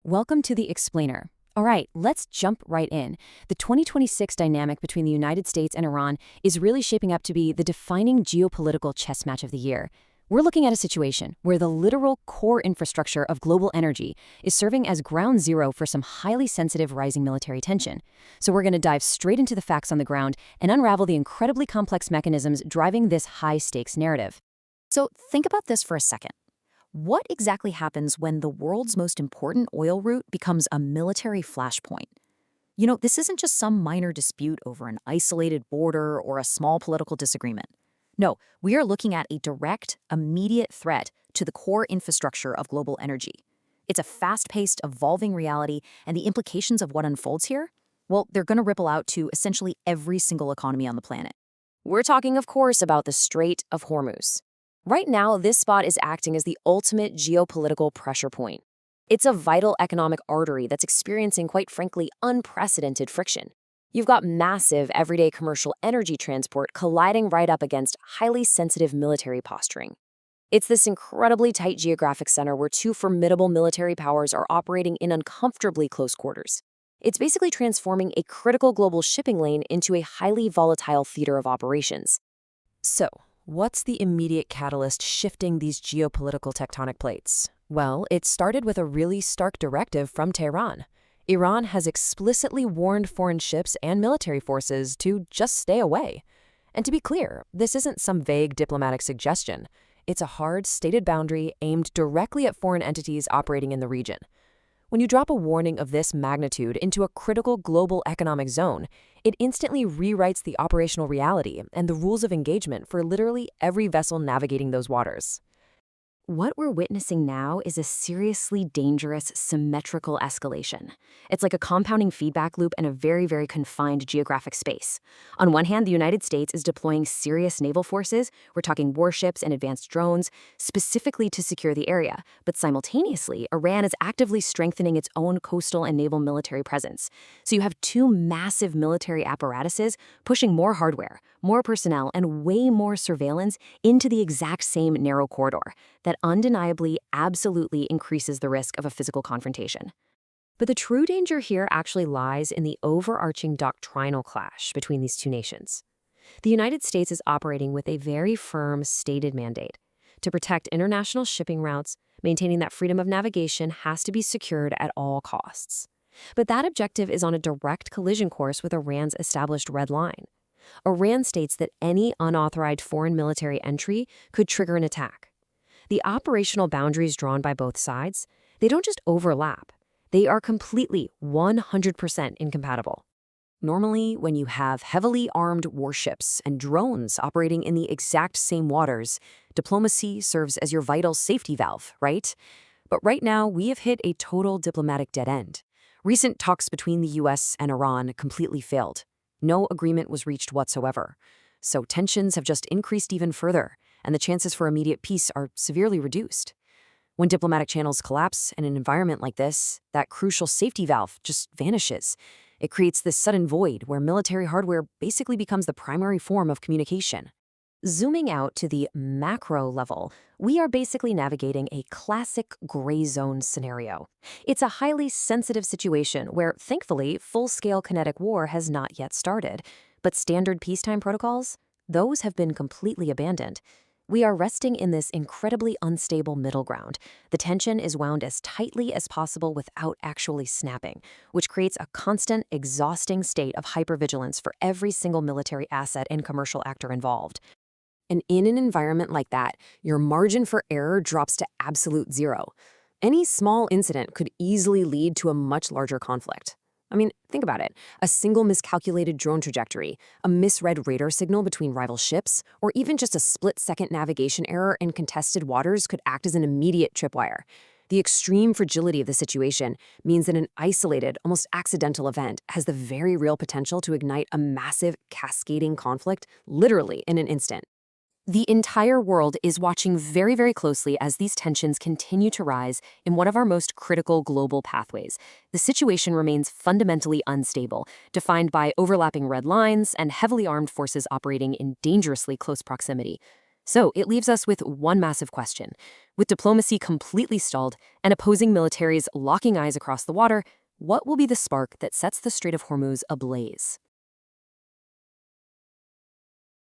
Welcome to the Explainer. All right, let's jump right in. The 2026 dynamic between the United States and Iran is really shaping up to be the defining geopolitical chess match of the year. We're looking at a situation where the literal core infrastructure of global energy is serving as ground zero for some highly sensitive rising military tension. So we're going to dive straight into the facts on the ground and unravel the incredibly complex mechanisms driving this high-stakes narrative. So think about this for a second. What exactly happens when the world's most important oil route becomes a military flashpoint? This isn't just some minor dispute over an isolated border or a small political disagreement. No, we are looking at a direct, immediate threat to the core infrastructure of global energy. It's a fast-paced, evolving reality, and the implications of what unfolds here, well, they're going to ripple out to essentially every single economy on the planet. We're talking, of course, about the Strait of Hormuz. Right now, this spot is acting as the ultimate geopolitical pressure point. It's a vital economic artery that's experiencing, quite frankly, unprecedented friction. You've got massive, everyday commercial energy transport colliding right up against highly sensitive military posturing. It's this incredibly tight geographic center where two formidable military powers are operating in uncomfortably close quarters. It's basically transforming a critical global shipping lane into a highly volatile theater of operations. So, what's the immediate catalyst shifting these geopolitical tectonic plates? Well, it started with a really stark directive from Tehran. Iran has explicitly warned foreign ships and military forces to just stay away. And to be clear, this isn't some vague diplomatic suggestion. It's a hard, stated boundary aimed directly at foreign entities operating in the region. When you drop a warning of this magnitude into a critical global economic zone, it instantly rewrites the operational reality and the rules of engagement for literally every vessel navigating those waters. What we're witnessing now is a seriously dangerous, symmetrical escalation. It's like a compounding feedback loop in a very, very confined geographic space. On one hand, the United States is deploying serious naval forces, we're talking warships and advanced drones, specifically to secure the area. But simultaneously, Iran is actively strengthening its own coastal and naval military presence. So you have two massive military apparatuses pushing more hardware, more personnel, and way more surveillance into the exact same narrow corridor that undeniably, absolutely increases the risk of a physical confrontation. But the true danger here actually lies in the overarching doctrinal clash between these two nations. The United States is operating with a very firm, stated mandate to protect international shipping routes, maintaining that freedom of navigation has to be secured at all costs. But that objective is on a direct collision course with Iran's established red line. Iran states that any unauthorized foreign military entry could trigger an attack. The operational boundaries drawn by both sides, they don't just overlap. They are completely 100% incompatible. Normally, when you have heavily armed warships and drones operating in the exact same waters, diplomacy serves as your vital safety valve, right? But right now, we have hit a total diplomatic dead end. Recent talks between the US and Iran completely failed. No agreement was reached whatsoever. So tensions have just increased even further, and the chances for immediate peace are severely reduced. When diplomatic channels collapse in an environment like this, that crucial safety valve just vanishes. It creates this sudden void where military hardware basically becomes the primary form of communication. Zooming out to the macro level, we are basically navigating a classic gray zone scenario. It's a highly sensitive situation where, thankfully, full-scale kinetic war has not yet started. But standard peacetime protocols, those have been completely abandoned. We are resting in this incredibly unstable middle ground. The tension is wound as tightly as possible without actually snapping, which creates a constant, exhausting state of hypervigilance for every single military asset and commercial actor involved. And in an environment like that, your margin for error drops to absolute zero. Any small incident could easily lead to a much larger conflict. I mean, think about it. A single miscalculated drone trajectory, a misread radar signal between rival ships, or even just a split-second navigation error in contested waters could act as an immediate tripwire. The extreme fragility of the situation means that an isolated, almost accidental event has the very real potential to ignite a massive, cascading conflict, literally in an instant. The entire world is watching very, very closely as these tensions continue to rise in one of our most critical global pathways. The situation remains fundamentally unstable, defined by overlapping red lines and heavily armed forces operating in dangerously close proximity. So it leaves us with one massive question. With diplomacy completely stalled and opposing militaries locking eyes across the water, what will be the spark that sets the Strait of Hormuz ablaze?